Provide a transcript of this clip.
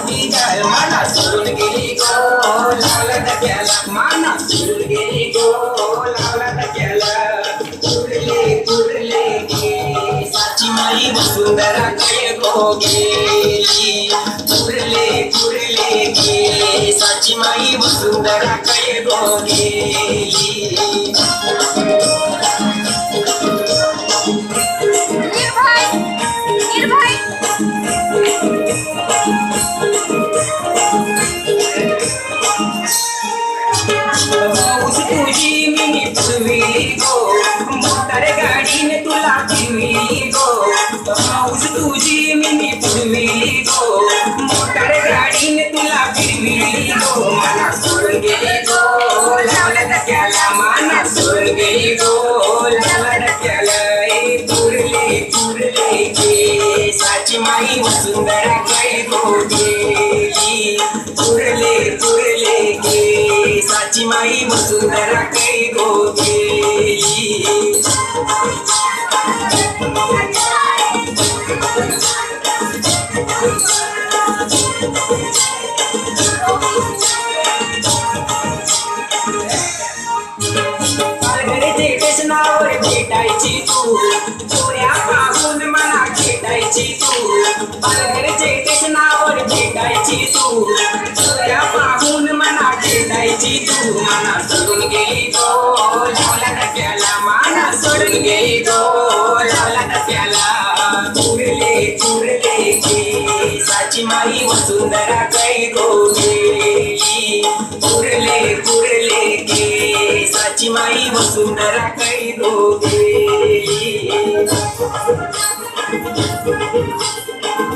ती काय मला सोडून गेली गो लावला डक्याला माना सोडून गेली गो लावला डक्याला कुरले केसाची माई वसुंधरा काय गो गेली कुरले केसाची माई वसुंधरा काय गो गेली माऊस तुझी मी पुरविली गो मोटर गाडीने तुला फिरविली गो माऊस तुझी मी पुरविली गो मोटर गाडीने तुला फिरविली गो मला सोडून गेली गो लावला डक्याला माना सोडून गेली गो लावला डक्याला कुरले केसाची माई वसुंधरा काय गो गेली कुरले केसाची माई वसुंधरा काय गो गेली पालघरचे स्टेशनावर भेटायची तू चोऱ्या पाहून मला खेटायची तू पालघरचे स्टेशनावर भेटायची तू चोऱ्या पाहून मला खेटायची तू मला सोडून गेली गो लावला डक्याला माना सोडून गेली गो लावला डक्याला कुरले केसाची माई वसुंधरा काय गो गेली कुरले केसाची माई वसुंधरा काय गो गेली